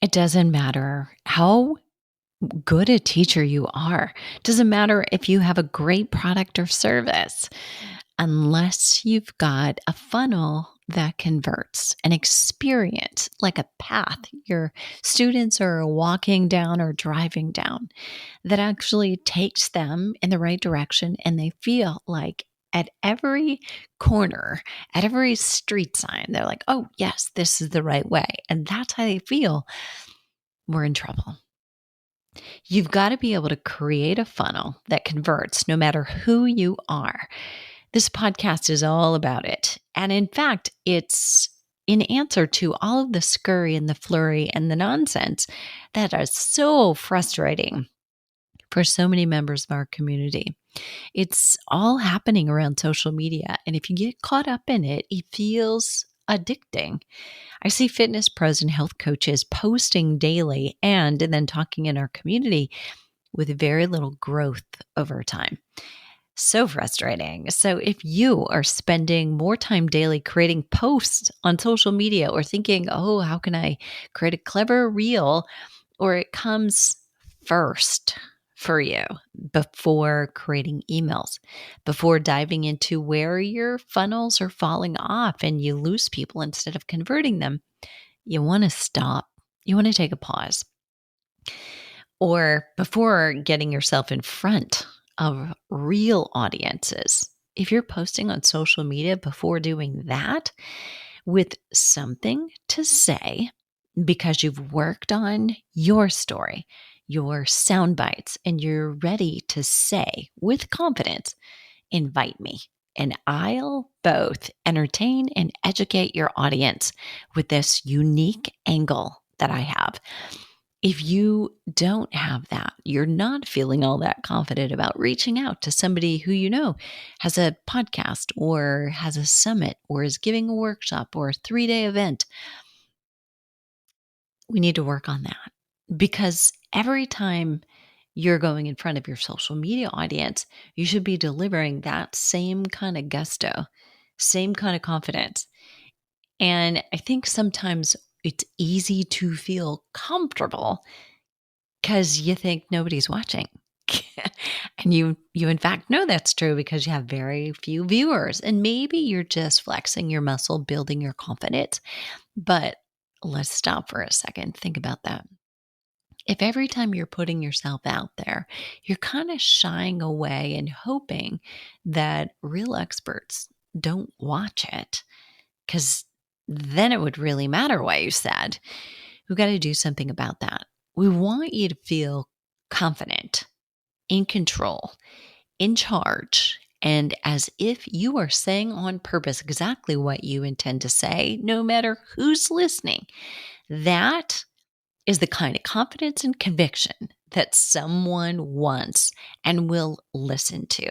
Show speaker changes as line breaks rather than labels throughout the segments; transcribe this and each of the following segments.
It doesn't matter how good a teacher you are. It doesn't matter if you have a great product or service. Unless you've got a funnel that converts, an experience, like a path your students are walking down or driving down, that actually takes them in the right direction and they feel like at every corner, at every street sign, they're like, oh, yes, this is the right way. And that's how they feel, we're in trouble. You've got to be able to create a funnel that converts no matter who you are. This podcast is all about it. And in fact, it's in answer to all of the scurry and the flurry and the nonsense that are so frustrating for so many members of our community. It's all happening around social media. And if you get caught up in it, it feels addicting. I see fitness pros and health coaches posting daily and then talking in our community with very little growth over time. So frustrating. So, if you are spending more time daily creating posts on social media or thinking, oh, how can I create a clever reel, or it comes first for you before creating emails, before diving into where your funnels are falling off and you lose people instead of converting them, you want to stop. You want to take a pause. Or before getting yourself in front of real audiences, if you're posting on social media before doing that with something to say, because you've worked on your story, your sound bites, and you're ready to say with confidence, invite me. And I'll both entertain and educate your audience with this unique angle that I have. If you don't have that, you're not feeling all that confident about reaching out to somebody who you know has a podcast or has a summit or is giving a workshop or a 3-day event, we need to work on that. Because every time you're going in front of your social media audience, you should be delivering that same kind of gusto, same kind of confidence. And I think sometimes it's easy to feel comfortable because you think nobody's watching. And you in fact know that's true because you have very few viewers. And maybe you're just flexing your muscle, building your confidence. But let's stop for a second. Think about that. If every time you're putting yourself out there, you're kind of shying away and hoping that real experts don't watch it, because then it would really matter what you said. We've got to do something about that. We want you to feel confident, in control, in charge, and as if you are saying on purpose exactly what you intend to say, no matter who's listening. That is the kind of confidence and conviction that someone wants and will listen to.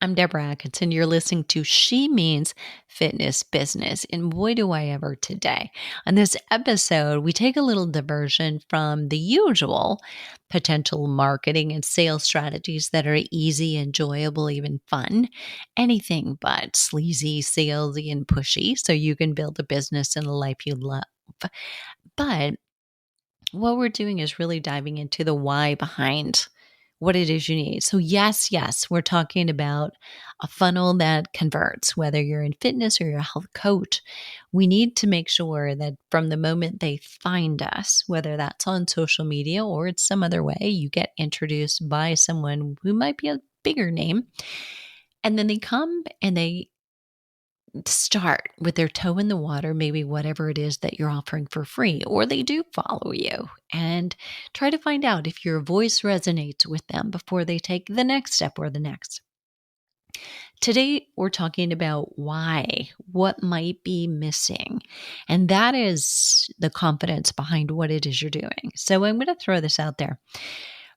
I'm Deborah Atkinson. You're listening to She Means Fitness Business. And boy, do I ever today. On this episode, we take a little diversion from the usual potential marketing and sales strategies that are easy, enjoyable, even fun. Anything but sleazy, salesy, and pushy, so you can build a business and a life you love. But what we're doing is really diving into the why behind what it is you need. So yes, we're talking about a funnel that converts, whether you're in fitness or you're a health coach. We need to make sure that from the moment they find us, whether that's on social media or it's some other way, you get introduced by someone who might be a bigger name. And then they come and they start with their toe in the water, maybe whatever it is that you're offering for free, or they do follow you and try to find out if your voice resonates with them before they take the next step or the next. Today, we're talking about why, what might be missing, and that is the confidence behind what it is you're doing. So I'm going to throw this out there.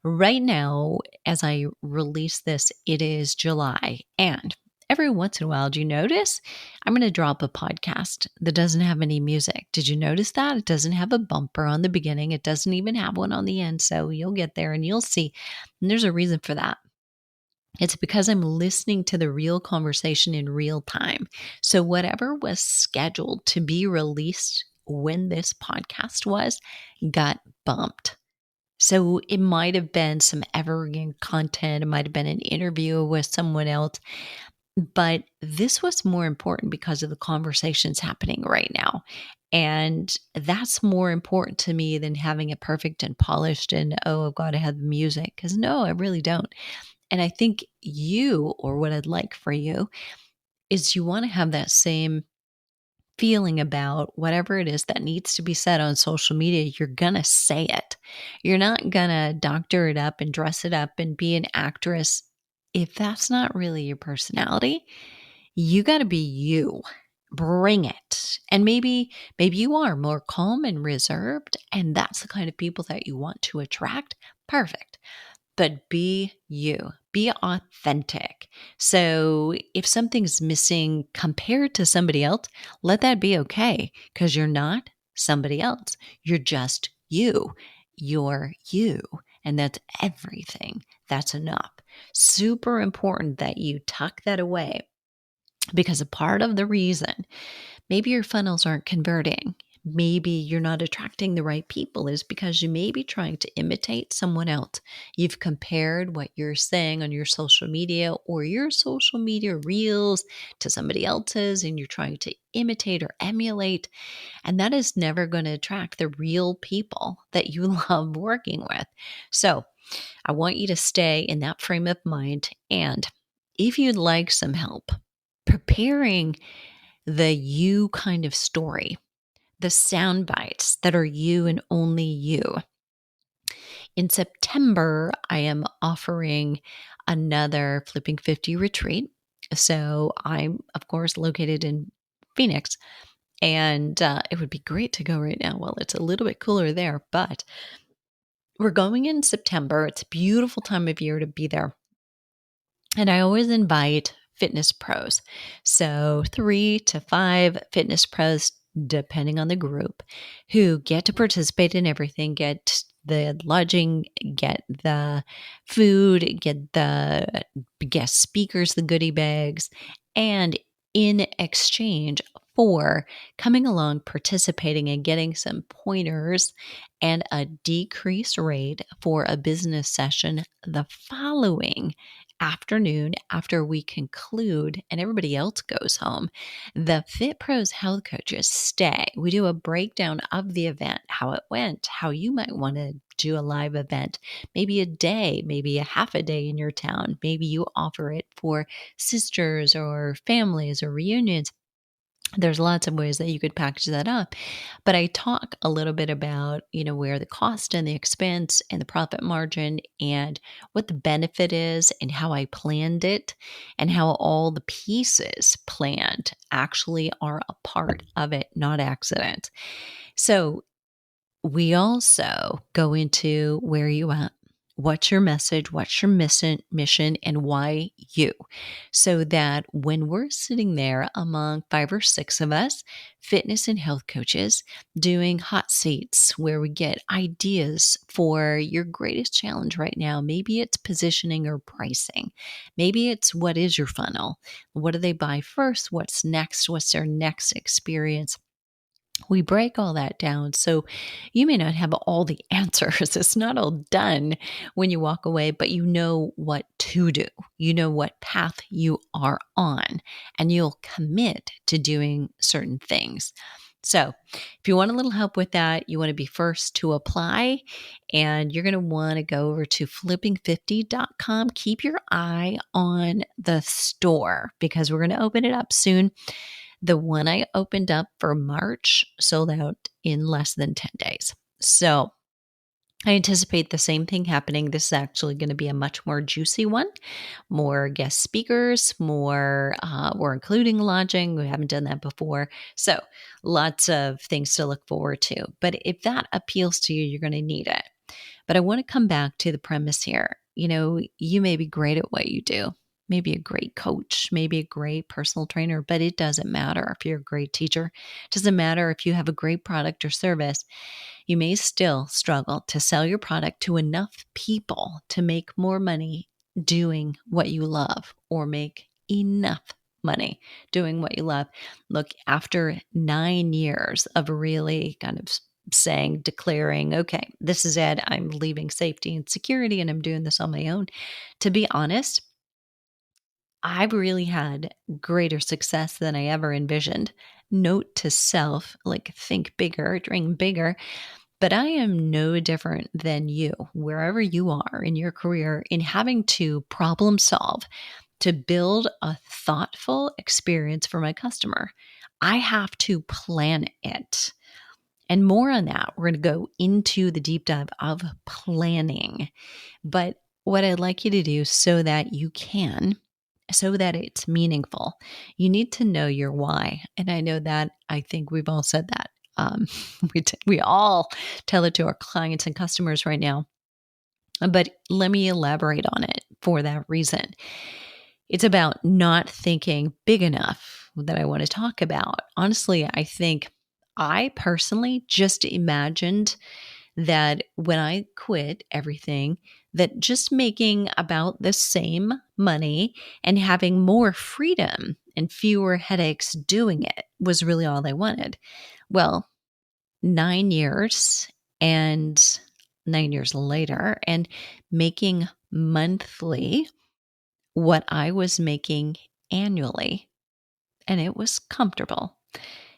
Right now, as I release this, it is July, and every once in a while, do you notice? I'm going to drop a podcast that doesn't have any music. Did you notice that? It doesn't have a bumper on the beginning. It doesn't even have one on the end. So you'll get there and you'll see. And there's a reason for that. It's because I'm listening to the real conversation in real time. So whatever was scheduled to be released when this podcast was got bumped. So it might have been some evergreen content, it might have been an interview with someone else, but this was more important because of the conversations happening right now. And that's more important to me than having it perfect and polished and, oh, I've got to have the music. Because no, I really don't. And I think you, or what I'd like for you, is you want to have that same feeling about whatever it is that needs to be said on social media. You're going to say it. You're not going to doctor it up and dress it up and be an actress. If that's not really your personality, you got to be you. Bring it. And maybe you are more calm and reserved, and that's the kind of people that you want to attract. Perfect. But be you, be authentic. So if something's missing compared to somebody else, let that be okay, because you're not somebody else. You're just you. You're you. And that's everything. That's enough. Super important that you tuck that away, because a part of the reason maybe your funnels aren't converting, maybe you're not attracting the right people, is because you may be trying to imitate someone else. You've compared what you're saying on your social media or your social media reels to somebody else's, and you're trying to imitate or emulate. And that is never going to attract the real people that you love working with. So I want you to stay in that frame of mind. And if you'd like some help preparing the you kind of story, the sound bites that are you and only you. In September, I am offering another Flipping 50 retreat. So I'm, of course, located in Phoenix, and it would be great to go right now. Well, it's a little bit cooler there, but we're going in September. It's a beautiful time of year to be there. And I always invite fitness pros. So 3 to 5 fitness pros, depending on the group, who get to participate in everything, get the lodging, get the food, get the guest speakers, the goodie bags, and in exchange for coming along, participating, and getting some pointers and a decreased rate for a business session the following afternoon after we conclude and everybody else goes home. The Fit Pros health coaches stay. We do a breakdown of the event, how it went, how you might want to do a live event, maybe a day, maybe a half a day in your town. Maybe you offer it for sisters or families or reunions. There's lots of ways that you could package that up. But I talk a little bit about, where the cost and the expense and the profit margin and what the benefit is and how I planned it and how all the pieces planned actually are a part of it, not accident. So we also go into where you at, what's your message, what's your mission, and why you. So that when we're sitting there among 5 or 6 of us, fitness and health coaches, doing hot seats where we get ideas for your greatest challenge right now. Maybe it's positioning or pricing. Maybe it's what is your funnel? What do they buy first? What's next? What's their next experience? We break all that down. So you may not have all the answers. It's not all done when you walk away, but you know what to do. You know what path you are on, and you'll commit to doing certain things. So if you want a little help with that, you want to be first to apply, and you're going to want to go over to flipping50.com. Keep your eye on the store because we're going to open it up soon. The one I opened up for March sold out in less than 10 days. So I anticipate the same thing happening. This is actually going to be a much more juicy one, more guest speakers, more, we're including lodging. We haven't done that before. So lots of things to look forward to. But if that appeals to you, you're going to need it. But I want to come back to the premise here. You may be great at what you do. Maybe a great coach, maybe a great personal trainer, but it doesn't matter if you're a great teacher. It doesn't matter if you have a great product or service. You may still struggle to sell your product to enough people to make more money doing what you love, or make enough money, doing what you love. Look, after 9 years of really kind of declaring, okay, this is it. I'm leaving safety and security and I'm doing this on my own. To be honest, I've really had greater success than I ever envisioned. Note to self, like think bigger, dream bigger. But I am no different than you, wherever you are in your career, in having to problem solve to build a thoughtful experience for my customer. I have to plan it. And more on that, we're going to go into the deep dive of planning. But what I'd like you to do so that it's meaningful, you need to know your why. And I know that I think we've all said that. Um, we all tell it to our clients and customers right now. But let me elaborate on it for that reason. It's about not thinking big enough that I want to talk about. Honestly, I think I personally just imagined that when I quit everything, that just making about the same money and having more freedom and fewer headaches doing it was really all I wanted. Well, 9 years and 9 years later, and making monthly what I was making annually, and it was comfortable.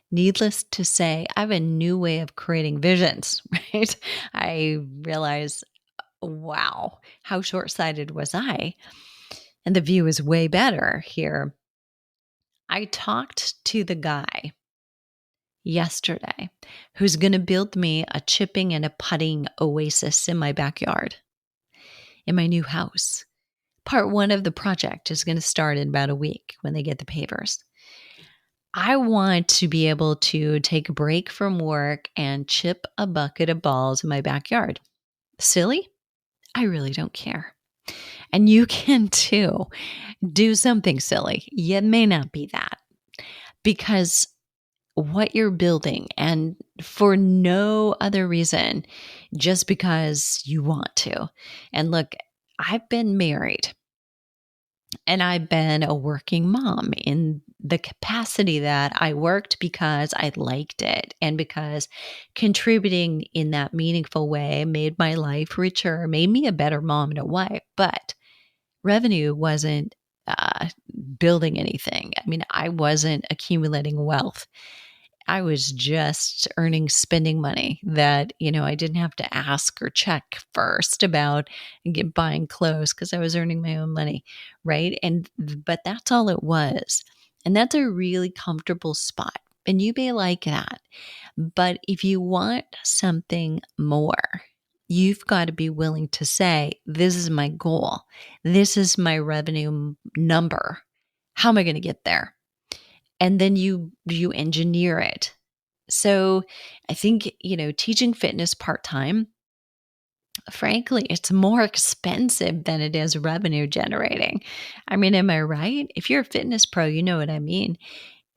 Needless to say, I have a new way of creating visions, right? I realize, wow, how short sighted was I? And the view is way better here. I talked to the guy yesterday who's going to build me a chipping and a putting oasis in my backyard, in my new house. Part one of the project is going to start in about a week when they get the papers. I want to be able to take a break from work and chip a bucket of balls in my backyard. Silly? I really don't care. And you can too. Do something silly. It may not be that, because what you're building, and for no other reason, just because you want to. And look, I've been married and I've been a working mom in the capacity that I worked because I liked it and because contributing in that meaningful way made my life richer, made me a better mom and a wife. But revenue wasn't building anything. I mean, I wasn't accumulating wealth. I was just spending money that, I didn't have to ask or check first about buying clothes because I was earning my own money, right? But that's all it was. And that's a really comfortable spot. And you may like that. But if you want something more, you've got to be willing to say, this is my goal. This is my revenue number. How am I going to get there? And then you engineer it. So I think, teaching fitness part-time, frankly, it's more expensive than it is revenue generating. I mean, am I right? If you're a fitness pro, you know what I mean.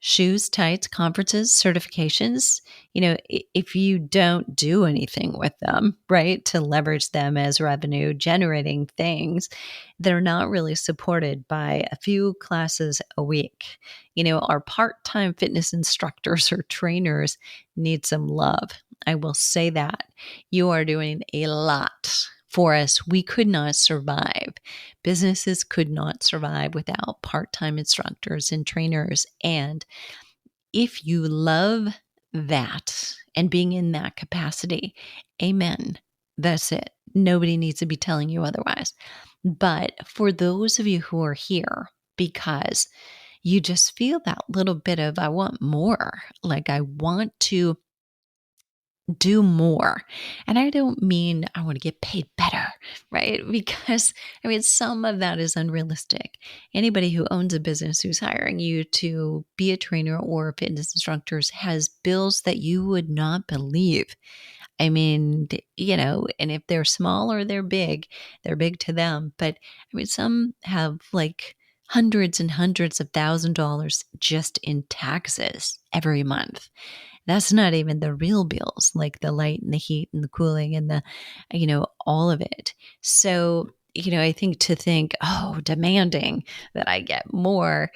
Shoes, tights, conferences, certifications, if you don't do anything with them, right, to leverage them as revenue generating things, they're not really supported by a few classes a week. Our part-time fitness instructors or trainers need some love. I will say that. You are doing a lot for us. We could not survive. Businesses could not survive without part-time instructors and trainers. And if you love that and being in that capacity, amen. That's it. Nobody needs to be telling you otherwise. But for those of you who are here because you just feel that little bit of, I want more, like I want to do more. And I don't mean I want to get paid better, right? Because some of that is unrealistic. Anybody who owns a business who's hiring you to be a trainer or a fitness instructor has bills that you would not believe. And if they're small or they're big to them. But some have like hundreds and hundreds of $1,000s just in taxes every month. That's not even the real bills, like the light and the heat and the cooling and all of it. So, I think demanding that I get more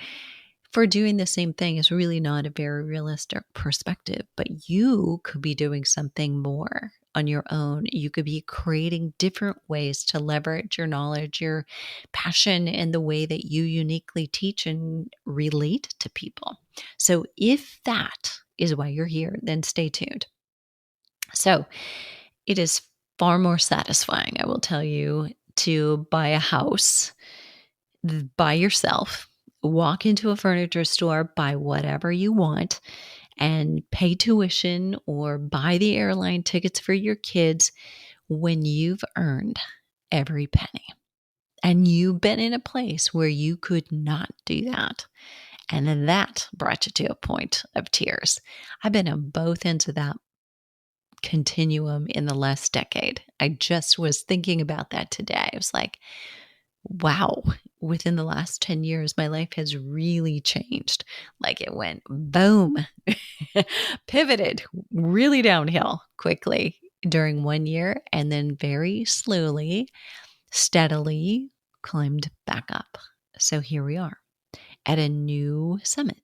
for doing the same thing is really not a very realistic perspective, but you could be doing something more on your own. You could be creating different ways to leverage your knowledge, your passion, and the way that you uniquely teach and relate to people. So, if that is why you're here, then stay tuned. So, it is far more satisfying, I will tell you, to buy a house by yourself, walk into a furniture store, buy whatever you want, and pay tuition or buy the airline tickets for your kids when you've earned every penny. And you've been in a place where you could not do that. And then that brought you to a point of tears. I've been on both ends of that continuum in the last decade. I just was thinking about that today. I was like, wow, within the last 10 years, my life has really changed. Like it went boom, pivoted really downhill quickly during 1 year, and then very slowly, steadily climbed back up. So here we are at a new summit.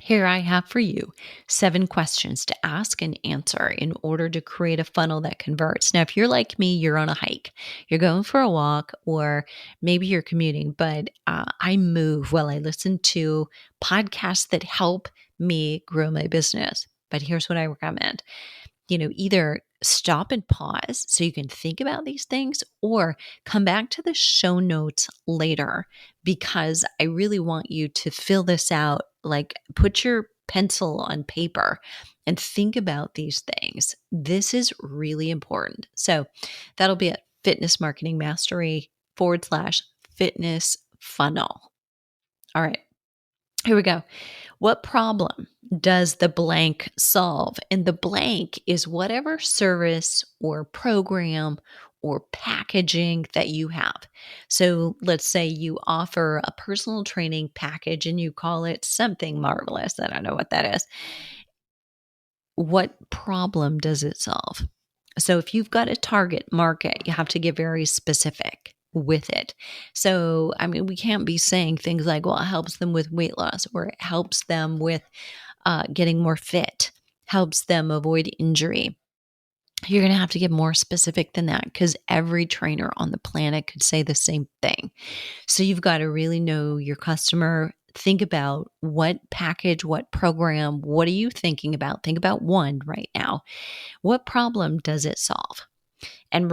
Here I have for you 7 questions to ask and answer in order to create a funnel that converts. Now, if you're like me, you're on a hike, you're going for a walk, or maybe you're commuting, but I move while I listen to podcasts that help me grow my business. But here's what I recommend. Either stop and pause so you can think about these things or come back to the show notes later because I really want you to fill this out. Like put your pencil on paper and think about these things. This is really important. So that'll be at Fitness Marketing Mastery /fitness funnel. All right, here we go. What problem does the blank solve? And the blank is whatever service or program or packaging that you have. So let's say you offer a personal training package and you call it something marvelous. I don't know what that is. What problem does it solve? So if you've got a target market, you have to get very specific with it. So, we can't be saying things like, well, it helps them with weight loss or it helps them with getting more fit, helps them avoid injury. You're going to have to get more specific than that because every trainer on the planet could say the same thing. So you've got to really know your customer. Think about what package, what program, what are you thinking about? Think about one right now. What problem does it solve? And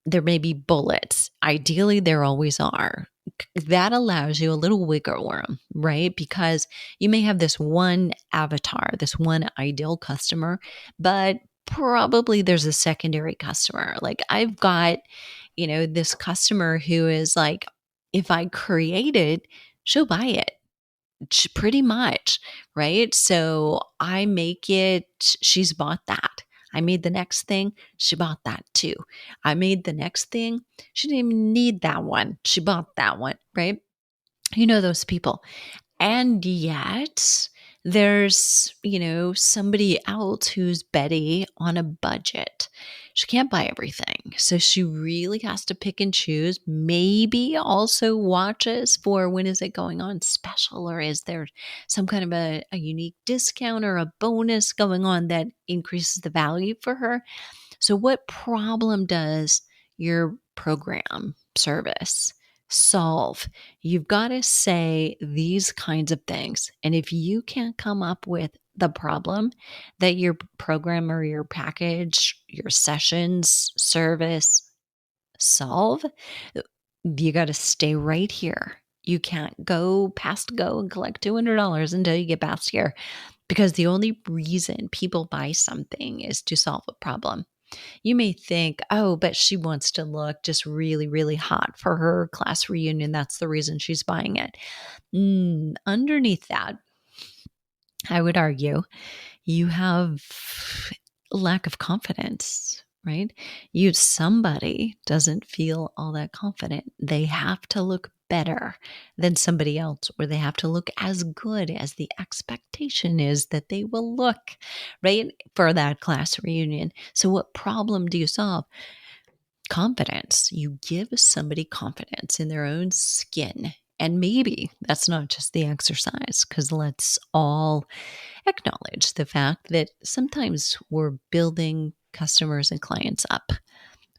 there may be bullets. Ideally, there always are. That allows you a little wiggle room, right? Because you may have this one avatar, this one ideal customer, but probably there's a secondary customer. Like I've got, this customer who is like, if I create it, she'll buy it. Pretty much, right? So I make it, she's bought that. I made the next thing, she bought that too. I made the next thing, she didn't even need that one. She bought that one, right? You know those people. And yet there's, somebody else who's Betty on a budget. She can't buy everything. So she really has to pick and choose. Maybe also watches for when is it going on special or is there some kind of a unique discount or a bonus going on that increases the value for her. So what problem does your program service solve? You've got to say these kinds of things. And if you can't come up with the problem that your program or your package, your sessions, service solve, you got to stay right here. You can't go past go and collect $200 until you get past here because the only reason people buy something is to solve a problem. You may think, oh, but she wants to look just really, really hot for her class reunion. That's the reason she's buying it. Underneath that, I would argue you have lack of confidence, right? Somebody doesn't feel all that confident. They have to look better than somebody else, or they have to look as good as the expectation is that they will look, right? For that class reunion. So what problem do you solve? Confidence. You give somebody confidence in their own skin And maybe that's not just the exercise, because let's all acknowledge the fact that sometimes we're building customers and clients up.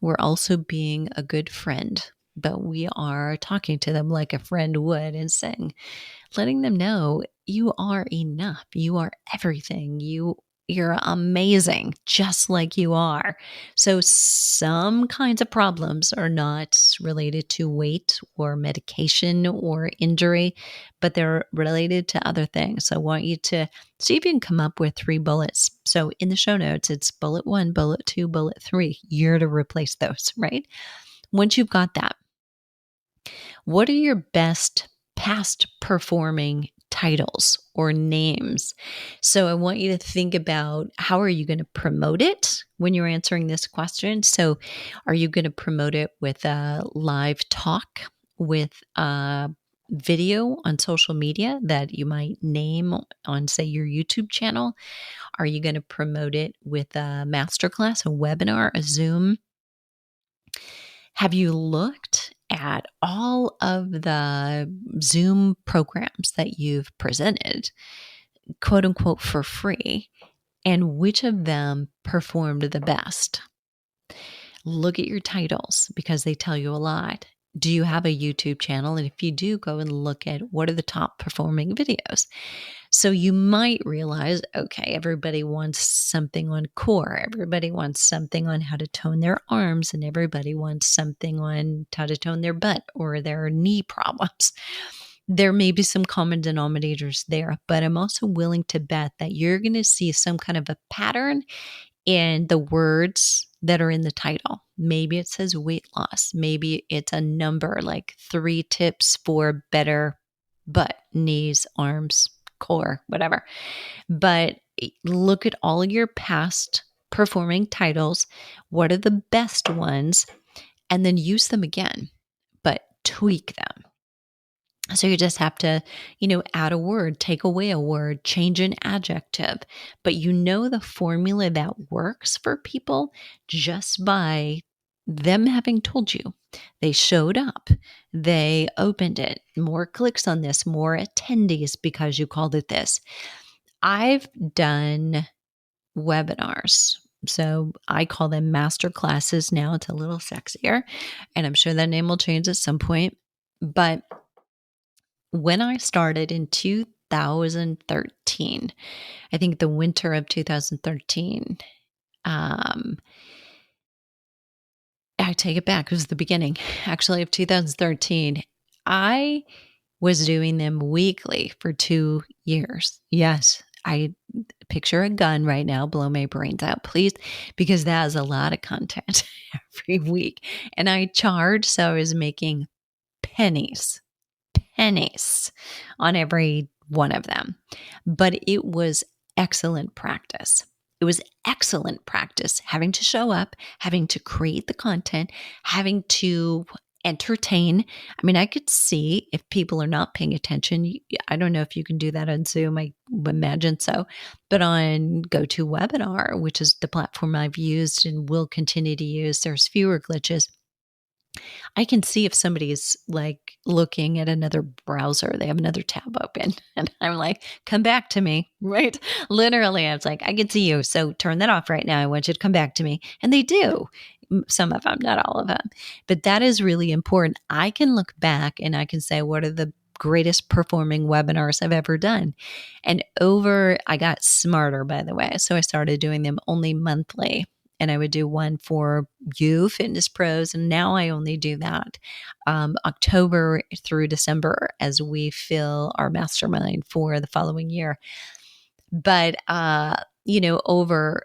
We're also being a good friend, but we are talking to them like a friend would and saying, letting them know you are enough. You are everything. You're amazing, just like you are. So some kinds of problems are not related to weight or medication or injury, but they're related to other things. So I want you to see if you can come up with 3 bullets. So in the show notes, it's bullet 1, bullet 2, bullet 3. You're to replace those, right? Once you've got that, what are your best past performing titles or names? So I want you to think about, how are you going to promote it when you're answering this question? So are you going to promote it with a live talk, with a video on social media that you might name on, say, your YouTube channel? Are you going to promote it with a masterclass, a webinar, a Zoom? Have you looked at all of the Zoom programs that you've presented, quote unquote, for free, and which of them performed the best? Look at your titles, because they tell you a lot. Do you have a YouTube channel? And if you do, go and look at what are the top performing videos. So you might realize, okay, everybody wants something on core. Everybody wants something on how to tone their arms, and everybody wants something on how to tone their butt or their knee problems. There may be some common denominators there, but I'm also willing to bet that you're going to see some kind of a pattern in the words that are in the title. Maybe it says weight loss. Maybe it's a number like 3 tips for better butt, knees, arms, core, whatever. But look at all your past performing titles. What are the best ones? And then use them again, but tweak them. So you just have to, add a word, take away a word, change an adjective. But the formula that works for people just by them having told you. They showed up, they opened it, more clicks on this, more attendees because you called it this. I've done webinars. So I call them master classes now. It's a little sexier, and I'm sure that name will change at some point. But when I started in 2013, I think the winter of 2013, I take it back. It was the beginning, actually, of 2013. I was doing them weekly for 2 years. Yes, I picture a gun right now, blow my brains out, please, because that is a lot of content every week. And I charged, so I was making pennies on every one of them. But it was excellent practice. It was excellent practice having to show up, having to create the content, having to entertain. I mean, I could see if people are not paying attention. I don't know if you can do that on Zoom. I imagine so. But on GoToWebinar, which is the platform I've used and will continue to use, there's fewer glitches. I can see if somebody is like looking at another browser, they have another tab open, and I'm like, come back to me, right? Literally, I was like, I can see you. So turn that off right now. I want you to come back to me. And they do. Some of them, not all of them. But that is really important. I can look back and I can say, what are the greatest performing webinars I've ever done? And I got smarter, by the way. So I started doing them only monthly. And I would do one for you, fitness pros. And now I only do that October through December as we fill our mastermind for the following year. But, over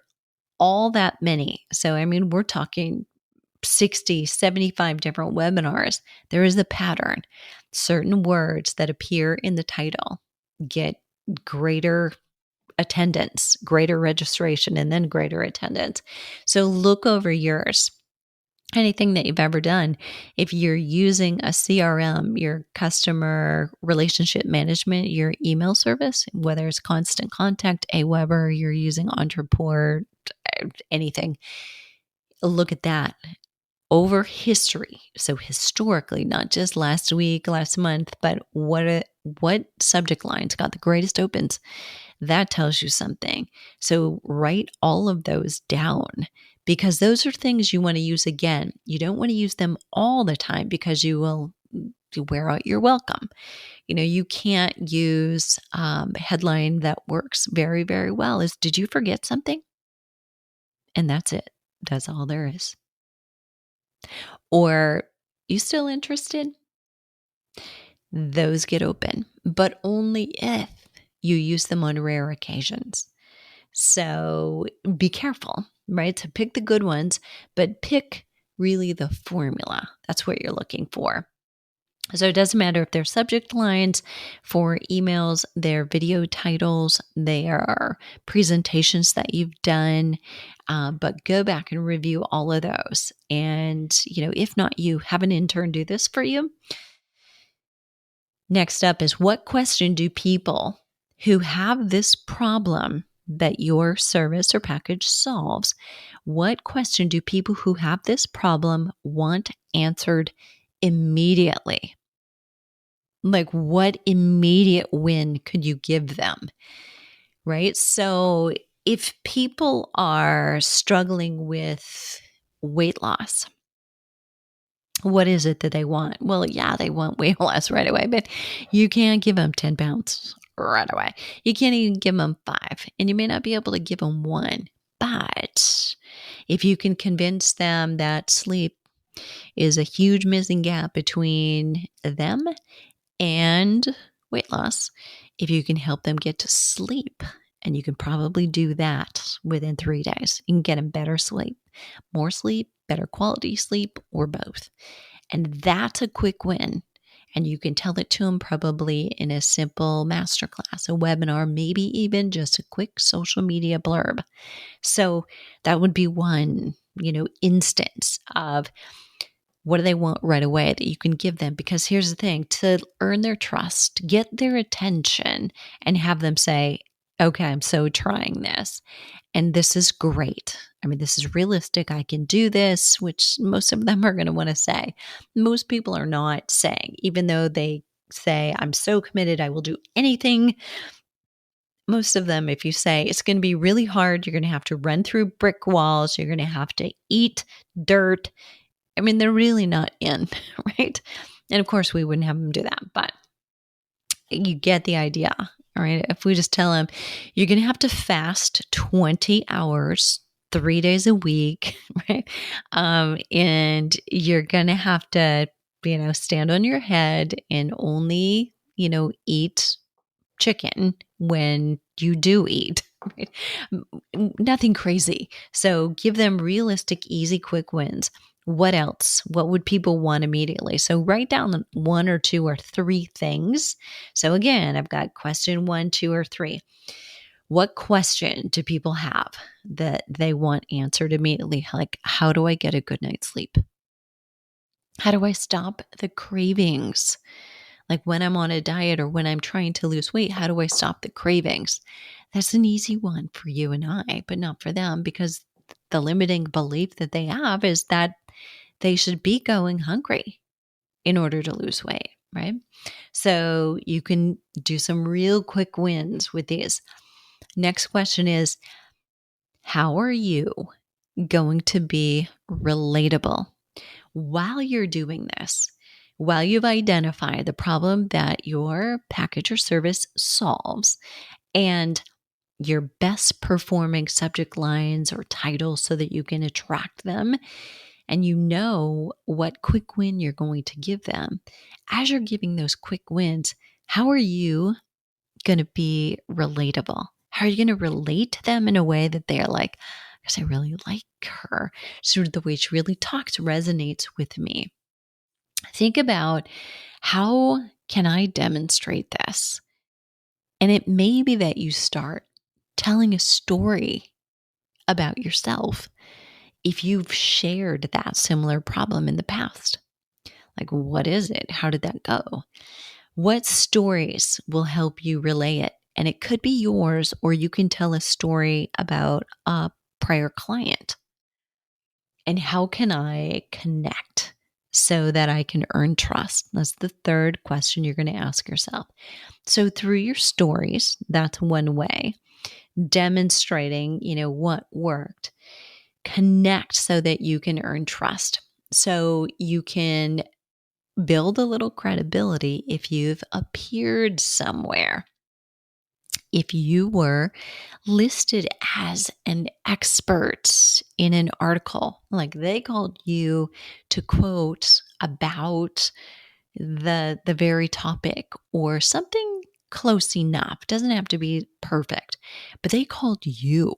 all that many. So, I mean, we're talking 60, 75 different webinars. There is a pattern. Certain words that appear in the title get greater attendance, greater registration, and then greater attendance. So look over yours. Anything that you've ever done, if you're using a CRM, your customer relationship management, your email service, whether it's Constant Contact, Aweber, you're using Entreport, anything, look at that. over history. So historically, not just last week, last month, but what subject lines got the greatest opens. That tells you something. So write all of those down because those are things you want to use again. You don't want to use them all the time because you will wear out your welcome. You can't use a headline that works very, very well is, did you forget something? And that's it. That's all there is. Or, you still interested? Those get open, but only if you use them on rare occasions. So be careful, right? To pick the good ones, but pick really the formula. That's what you're looking for. So it doesn't matter if they're subject lines for emails, they're video titles, they are presentations that you've done, but go back and review all of those. And, if not you, have an intern do this for you. Next up is, what question do people who have this problem that your service or package solves, what question do people who have this problem want answered immediately? Like, what immediate win could you give them? Right? So if people are struggling with weight loss, what is it that they want? Well, yeah, they want weight loss right away, but you can't give them 10 pounds right away. You can't even give them 5, and you may not be able to give them 1. But if you can convince them that sleep is a huge missing gap between them and weight loss, if you can help them get to sleep, and you can probably do that within 3 days, you can get them better sleep, more sleep, better quality sleep, or both. And that's a quick win. And you can tell it to them probably in a simple masterclass, a webinar, maybe even just a quick social media blurb. So that would be one, instance of what do they want right away that you can give them. Because here's the thing, to earn their trust, get their attention, and have them say, okay, I'm so trying this. And this is great. I mean, this is realistic. I can do this, which most of them are going to want to say. Most people are not saying, even though they say, I'm so committed, I will do anything. Most of them, if you say it's going to be really hard, you're going to have to run through brick walls, you're going to have to eat dirt. I mean, they're really not in, right? And of course, we wouldn't have them do that, but you get the idea. All right. If we just tell them you're going to have to fast 20 hours, 3 days a week, right? And you're going to have to, stand on your head and only, eat chicken when you do eat. Right? Nothing crazy. So give them realistic, easy, quick wins. What else? What would people want immediately? So write down 1 or 2 or 3 things. So again, I've got question 1, 2, or 3. What question do people have that they want answered immediately? Like, how do I get a good night's sleep? How do I stop the cravings? Like when I'm on a diet or when I'm trying to lose weight, how do I stop the cravings? That's an easy one for you and I, but not for them, because the limiting belief that they have is that they should be going hungry in order to lose weight, right? So you can do some real quick wins with these. Next question is, how are you going to be relatable while you're doing this? While you've identified the problem that your package or service solves and your best performing subject lines or titles so that you can attract them, and you know what quick win you're going to give them, as you're giving those quick wins, how are you going to be relatable? How are you going to relate to them in a way that they're like, because I really like her. So the way she really talks resonates with me. Think about, how can I demonstrate this? And it may be that you start telling a story about yourself if you've shared that similar problem in the past. Like, what is it? How did that go? What stories will help you relay it? And it could be yours, or you can tell a story about a prior client. And how can I connect so that I can earn trust? That's the third question you're going to ask yourself. So through your stories, that's one way, demonstrating, what worked. Connect so that you can earn trust. So you can build a little credibility if you've appeared somewhere. If you were listed as an expert in an article, like they called you to quote about the very topic or something close enough, doesn't have to be perfect, but they called you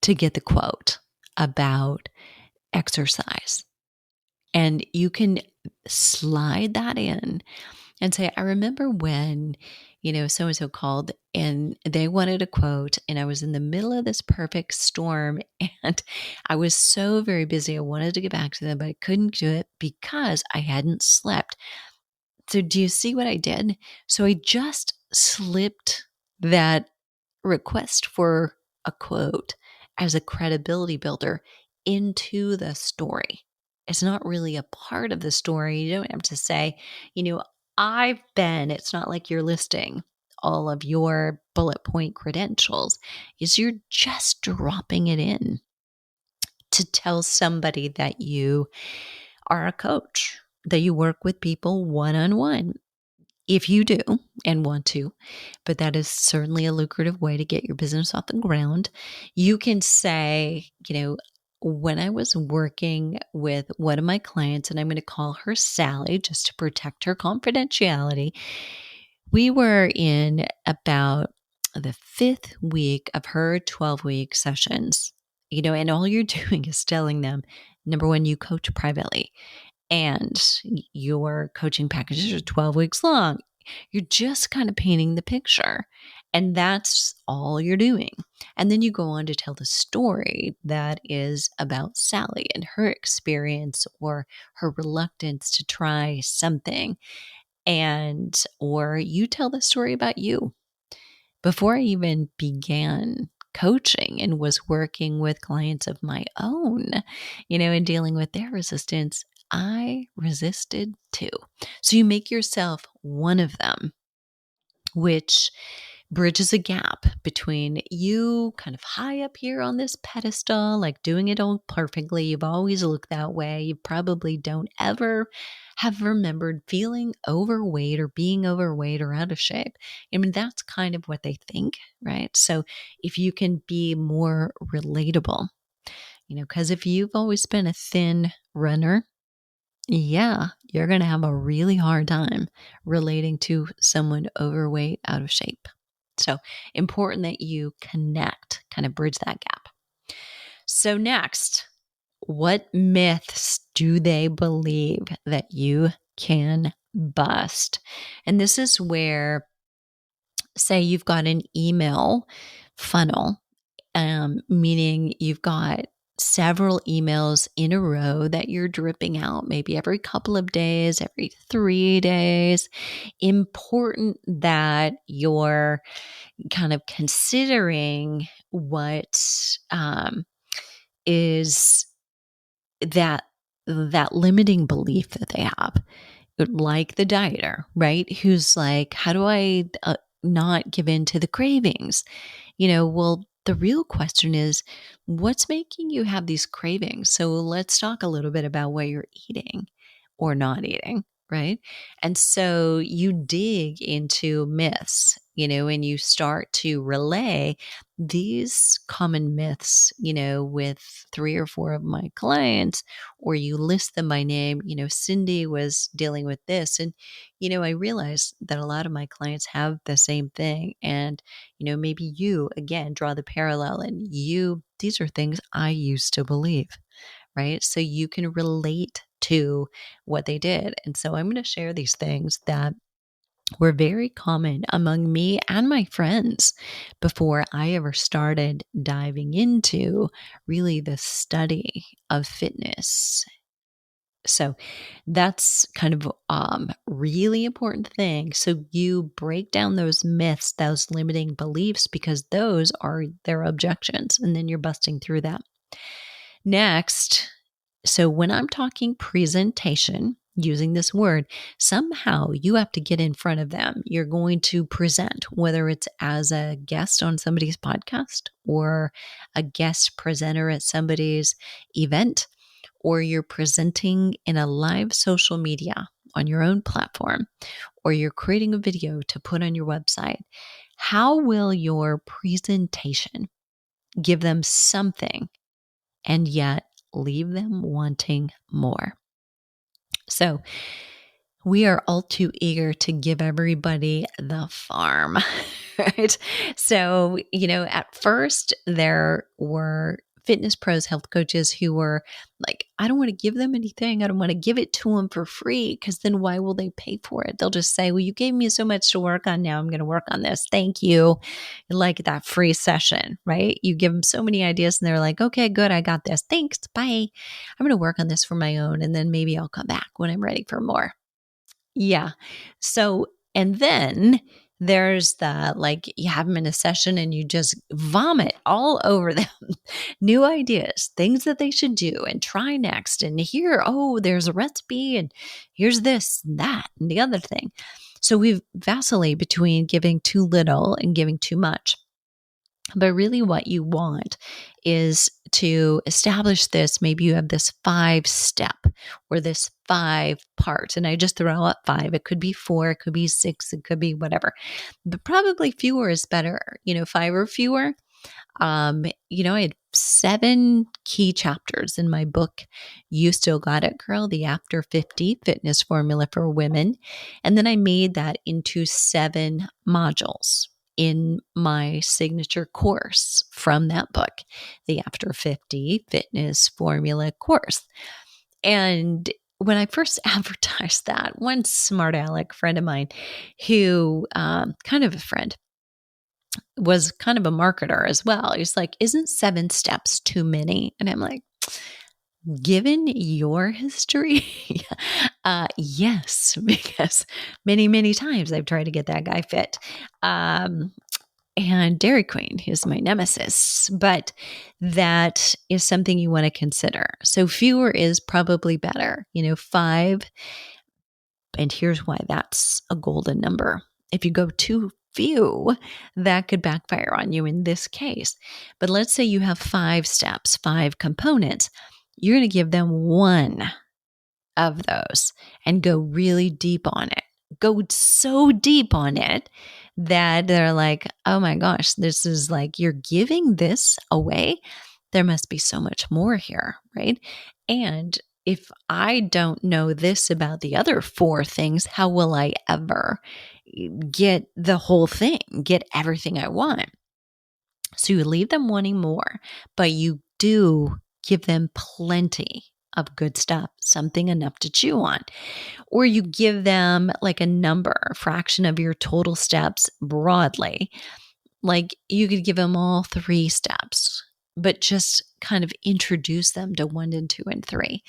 to get the quote about exercise. And you can slide that in and say, I remember when, so and so called and they wanted a quote, and I was in the middle of this perfect storm and I was so very busy. I wanted to get back to them, but I couldn't do it because I hadn't slept. So, do you see what I did? So, I just slipped that request for a quote as a credibility builder into the story. It's not really a part of the story. You don't have to say, you know, it's not like you're listing all of your bullet point credentials, is you're just dropping it in to tell somebody that you are a coach, that you work with people one on one. If you do and want to, but that is certainly a lucrative way to get your business off the ground. You can say, when I was working with one of my clients, and I'm going to call her Sally just to protect her confidentiality, we were in about the fifth week of her 12-week sessions, and all you're doing is telling them, number one, you coach privately and your coaching packages are 12 weeks long. You're just kind of painting the picture. And that's all you're doing. And then you go on to tell the story that is about Sally and her experience or her reluctance to try something. Or you tell the story about you. Before I even began coaching and was working with clients of my own, and dealing with their resistance, I resisted too. So you make yourself one of them, which bridges a gap between you kind of high up here on this pedestal, like doing it all perfectly. You've always looked that way. You probably don't ever have remembered feeling overweight or being overweight or out of shape. I mean, that's kind of what they think, right? So if you can be more relatable, because if you've always been a thin runner, yeah, you're going to have a really hard time relating to someone overweight, out of shape. So important that you connect, kind of bridge that gap. So next, what myths do they believe that you can bust? And this is where, say you've got an email funnel, meaning you've got several emails in a row that you're dripping out, maybe every couple of days, every 3 days. Important that you're kind of considering what is that limiting belief that they have, like the dieter, right? Who's like, how do I not give in to the cravings? Well, the real question is, what's making you have these cravings? So let's talk a little bit about what you're eating or not eating, right? And so you dig into myths, and you start to relay these common myths, with 3 or 4 of my clients, or you list them by name. Cindy was dealing with this. And, I realized that a lot of my clients have the same thing. And, maybe you, again, draw the parallel and these are things I used to believe, right? So you can relate to what they did. And so I'm going to share these things that were very common among me and my friends before I ever started diving into really the study of fitness. So that's kind of really important thing. So you break down those myths, those limiting beliefs, because those are their objections, and then you're busting through that. Next, So when I'm talking presentation, using this word, somehow you have to get in front of them. You're going to present, whether it's as a guest on somebody's podcast or a guest presenter at somebody's event, or you're presenting in a live social media on your own platform, or you're creating a video to put on your website. How will your presentation give them something and yet leave them wanting more? So we are all too eager to give everybody the farm, right? So, at first there were fitness pros, health coaches who were like, I don't want to give them anything. I don't want to give it to them for free, because then why will they pay for it? They'll just say, well, you gave me so much to work on. Now I'm going to work on this. Thank you. Like that free session, right? You give them so many ideas and they're like, okay, good. I got this. Thanks. Bye. I'm going to work on this for my own. And then maybe I'll come back when I'm ready for more. Yeah. So, and then there's the like, you have them in a session and you just vomit all over them new ideas, things that they should do and try next. And here, oh, there's a recipe, and here's this and that and the other thing. So we vacillate between giving too little and giving too much. But really, what you want is to establish this. Maybe you have this 5-step or this 5-part, and I just throw out 5. It could be 4, it could be 6, it could be whatever, but probably fewer is better. 5 or fewer. I had 7 key chapters in my book, You Still Got It, Girl, the After 50 Fitness Formula for Women. And then I made that into 7 modules in my signature course from that book, the After 50 Fitness Formula course. And when I first advertised that, one smart aleck friend of mine who, kind of a friend, was kind of a marketer as well. He's like, isn't 7 steps too many? And I'm like, given your history, yes, because many, many times I've tried to get that guy fit. And Dairy Queen is my nemesis, but that is something you want to consider. So fewer is probably better, 5. And here's why that's a golden number. If you go too few, that could backfire on you in this case. But let's say you have 5 steps, 5 components. You're going to give them 1 of those and go really deep on it. Go so deep on it that they're like, oh my gosh, this is like, you're giving this away. There must be so much more here, right? And if I don't know this about the other 4 things, how will I ever get the whole thing, get everything I want? So you leave them wanting more, but you do give them plenty of good stuff, something enough to chew on. Or you give them like a number, fraction of your total steps broadly. Like you could give them all 3 steps, but just kind of introduce them to 1 and 2 and 3.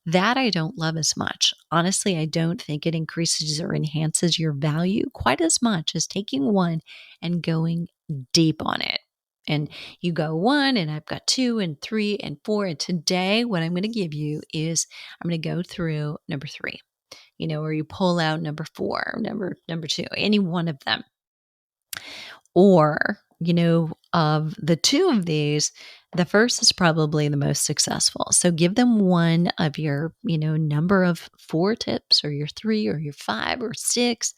That I don't love as much. Honestly, I don't think it increases or enhances your value quite as much as taking 1 and going deep on it. And you go 1 and I've got 2 and 3 and 4. And today what I'm going to give you is I'm going to go through number 3, or you pull out number 4, number 2, any one of them. Or, of the 2 of these, the first is probably the most successful. So give them 1 of your, number of 4 tips, or your 3 or your 5 or 6,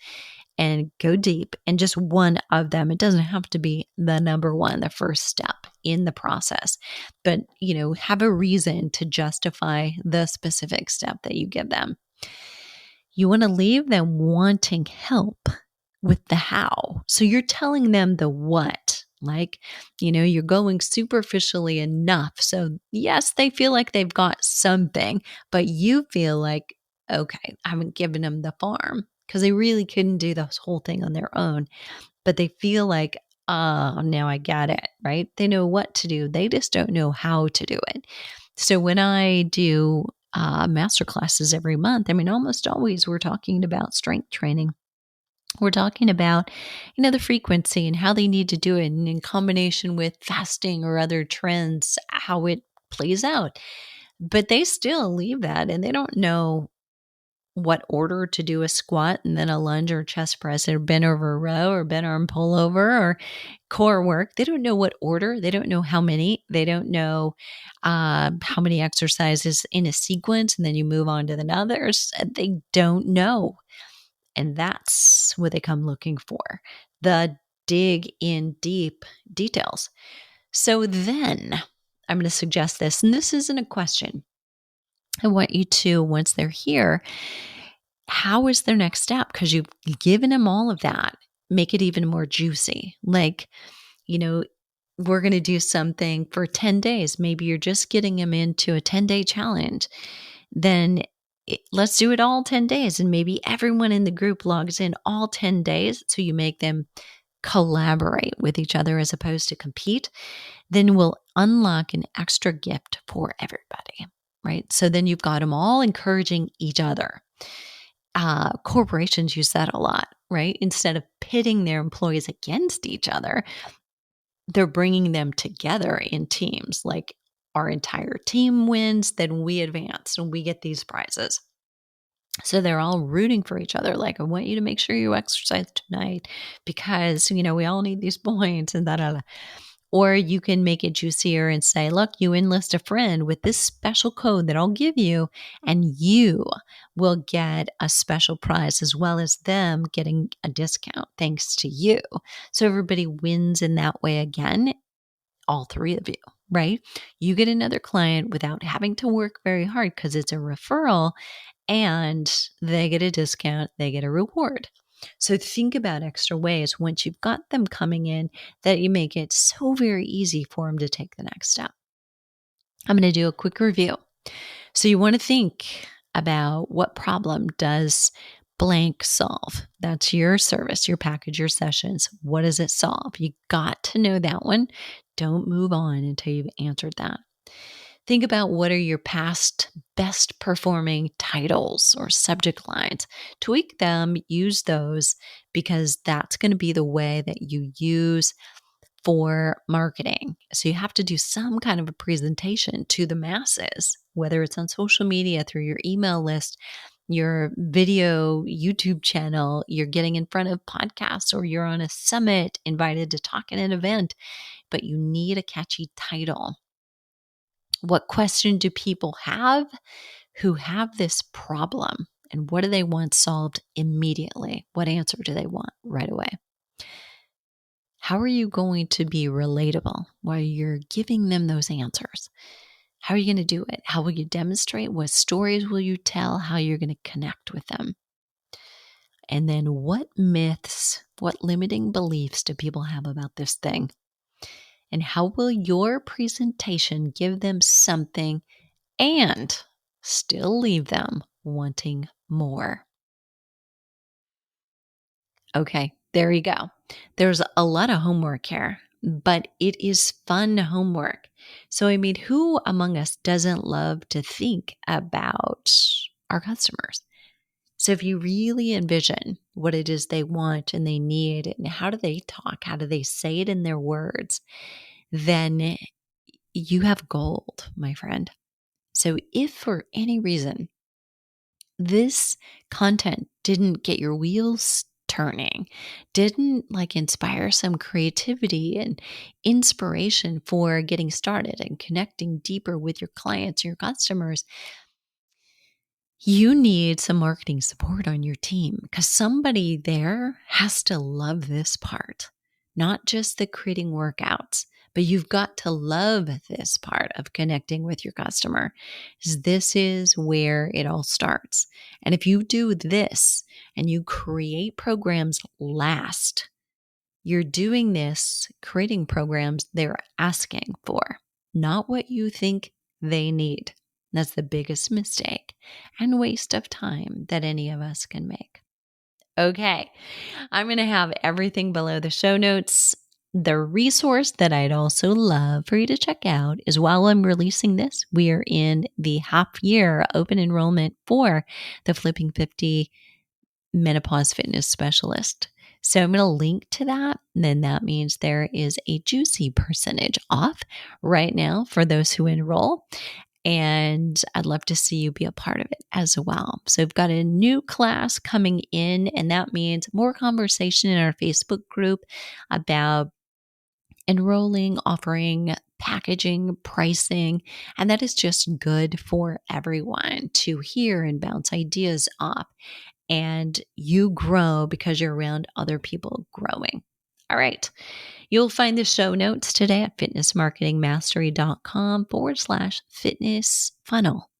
and go deep. And just 1 of them. It doesn't have to be the number 1, the first step in the process, but, have a reason to justify the specific step that you give them. You want to leave them wanting help with the how. So you're telling them the what, like, you're going superficially enough. So yes, they feel like they've got something, but you feel like, okay, I haven't given them the farm, because they really couldn't do this whole thing on their own, but they feel like, now I got it, right? They know what to do. They just don't know how to do it. So when I do master classes every month, almost always we're talking about strength training. We're talking about, the frequency and how they need to do it, and in combination with fasting or other trends, how it plays out. but they still leave that and they don't know what order to do a squat and then a lunge or chest press or bent over row or bent arm pullover or core work. They don't know what order. They don't know how many. They don't know how many exercises in a sequence, and then you move on to the others. They don't know. And that's what they come looking for, the dig in deep details. So then I'm going to suggest this, and this isn't a question. I want you to, once they're here, how is their next step? Because you've given them all of that. Make it even more juicy. Like, you know, we're going to do something for 10 days. Maybe you're just getting them into a 10-day challenge. Then let's do it all 10 days. And maybe everyone in the group logs in all 10 days. So you make them collaborate with each other as opposed to compete. Then we'll unlock an extra gift for everybody, right? So then you've got them all encouraging each other. Corporations use that a lot, right? Instead of pitting their employees against each other, they're bringing them together in teams. Like our entire team wins, then we advance and we get these prizes. So they're all rooting for each other. Like, I want you to make sure you exercise tonight because, we all need these points and da. Or you can make it juicier and say, look, you enlist a friend with this special code that I'll give you, and you will get a special prize as well as them getting a discount thanks to you. So everybody wins in that way again, all three of you, right? You get another client without having to work very hard because it's a referral and they get a discount, they get a reward. So think about extra ways once you've got them coming in that you make it so very easy for them to take the next step. I'm going to do a quick review. So you want to think about what problem does blank solve? That's your service, your package, your sessions. What does it solve? You got to know that one. Don't move on until you've answered that. Think about what are your past best performing titles or subject lines. Tweak them, use those, because that's going to be the way that you use for marketing. So you have to do some kind of a presentation to the masses, whether it's on social media, through your email list, your video YouTube channel, you're getting in front of podcasts, or you're on a summit invited to talk at an event, but you need a catchy title. What question do people have who have this problem? And what do they want solved immediately? What answer do they want right away? How are you going to be relatable while you're giving them those answers? How are you going to do it? How will you demonstrate? What stories will you tell? How you're going to connect with them? And then what myths, what limiting beliefs do people have about this thing? And how will your presentation give them something and still leave them wanting more? Okay, there you go. There's a lot of homework here, but it is fun homework. So, who among us doesn't love to think about our customers? So, if you really envision what it is they want and they need, and how do they talk, how do they say it in their words, then you have gold, my friend. So, if for any reason this content didn't get your wheels turning, didn't inspire some creativity and inspiration for getting started and connecting deeper with your clients, your customers, you need some marketing support on your team, because somebody there has to love this part, not just the creating workouts, but you've got to love this part of connecting with your customer. This is where it all starts. And if you do this and you create programs last, you're doing this, creating programs they're asking for, not what you think they need. That's the biggest mistake and waste of time that any of us can make. Okay, I'm going to have everything below the show notes. The resource that I'd also love for you to check out is, while I'm releasing this, we are in the half-year open enrollment for the Flipping 50 Menopause Fitness Specialist. So I'm going to link to that. And then that means there is a juicy percentage off right now for those who enroll. And I'd love to see you be a part of it as well. So we've got a new class coming in, and that means more conversation in our Facebook group about enrolling, offering, packaging, pricing, and that is just good for everyone to hear and bounce ideas off. And you grow because you're around other people growing. All right. You'll find the show notes today at fitnessmarketingmastery.com/fitness funnel.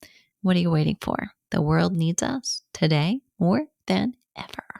What are you waiting for? The world needs us today more than ever.